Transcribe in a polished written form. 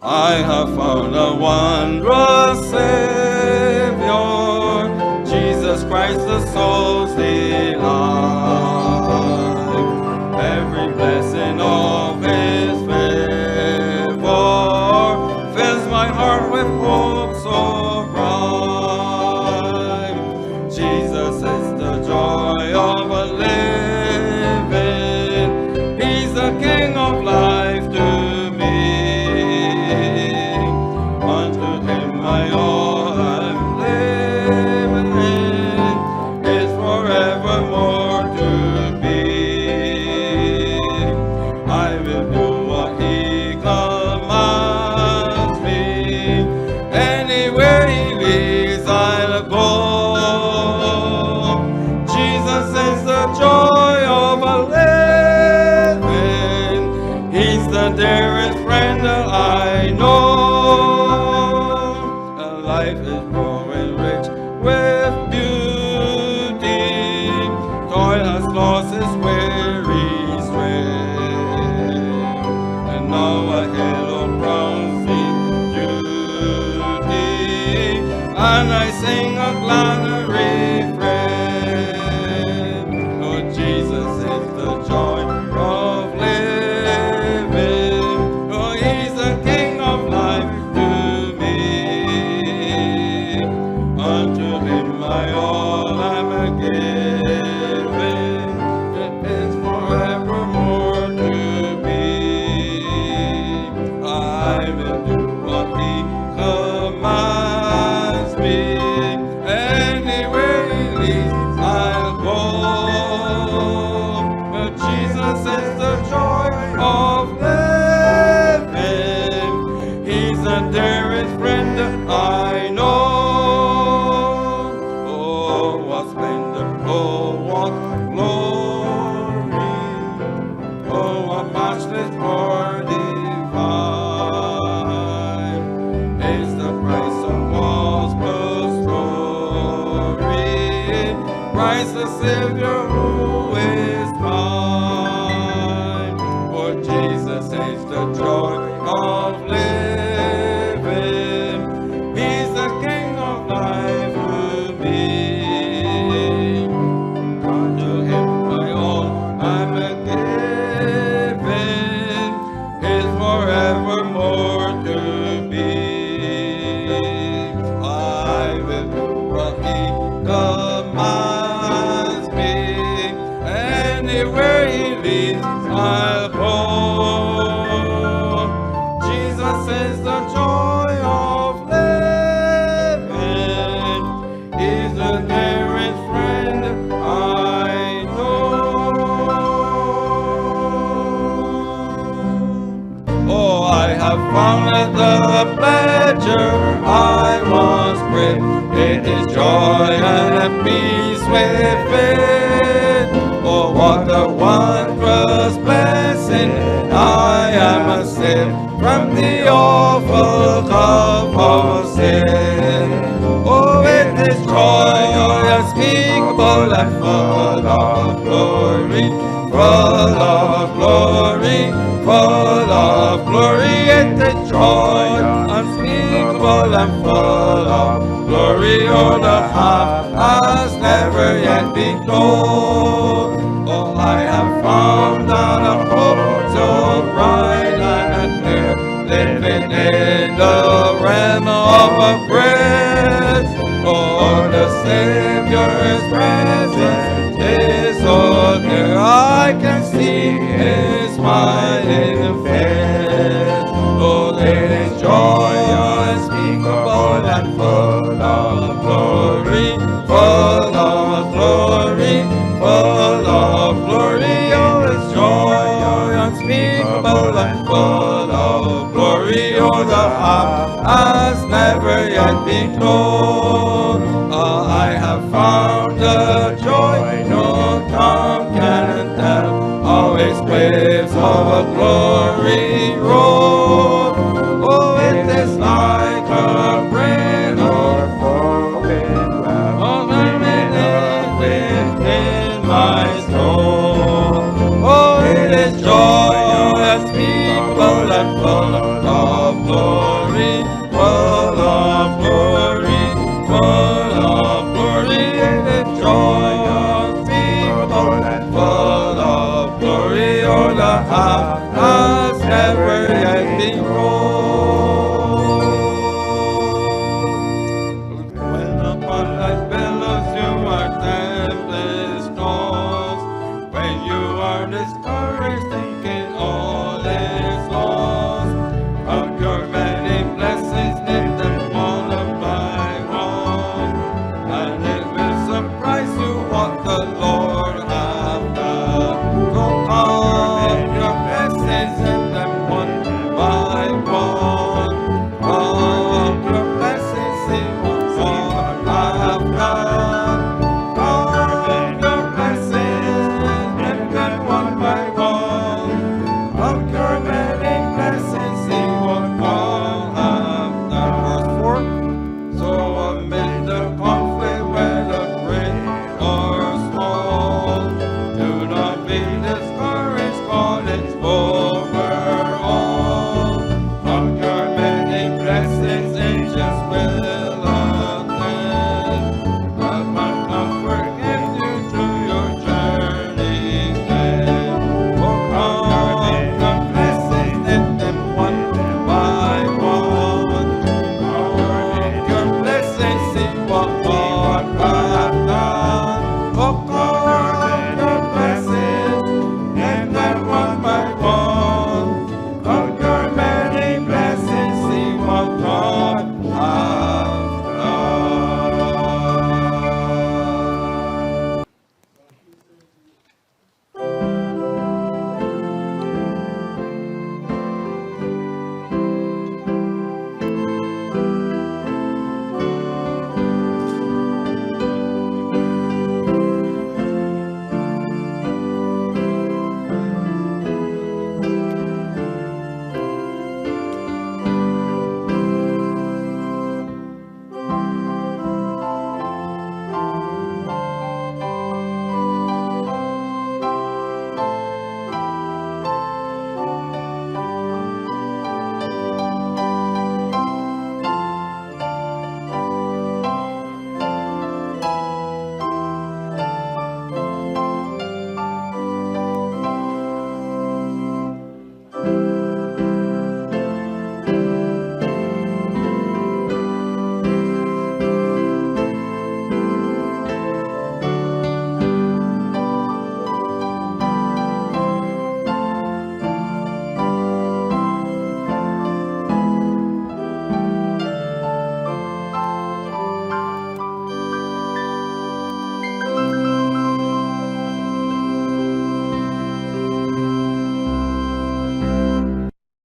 I have found a wondrous Savior, Jesus Christ, the soul's delight. Every blessing of His favor fills my heart with hope so bright. Jesus is the joy of a living. He's the King of life to me. Unto Him my all I'm living is forevermore to be. I will do what He commands me. Anywhere He leads, I'll go. Jesus is the joy of a living. He's the dearest friend that I know. Life is growing rich with beauty. Toil has lost its weary strength, and now a halo crowns me beauty, and I sing a glad refrain. Oh, Jesus is the joy of living. Oh, He's the King of life to me. Unto Him my all I'm a giving. It is forevermore to be. I will do what He commands me. Anywhere He leads, I'll go. But Jesus is the joy of living. He's the dearest friend that I know. Oh, what splendor, oh, what glory, oh, what matchless or divine is the price of all's plus glory. Christ the Savior who is mine. For Jesus is the joy of living. He's the King of life to me. Unto Him my all I'm a giving is forevermore to be. I will do what He commands me. Anywhere He leads, I'll go. Jesus is the joy of living. He's the dearest friend I know. Oh, I have found the pleasure I once craved. It is joy and peace within. Oh, what a wondrous blessing! I am saved from the awful cup of sin. Oh, it is joy unspeakable and full of glory, full of glory, full of glory. It is joy unspeakable and full of glory. Oh, the half has never yet been told. Oh, I have found out a hope so bright and clear, living in the realm of grace. Oh, the Savior's presence is so near. I can see His smiling face. Oh, it is joy unspeakable and full of glory, full of glory, full of glory. Oh, it's joy unspeakable and full of glory. Oh, the half has never yet been told. I have found the joy no tongue can tell. Always waves of a glory roll.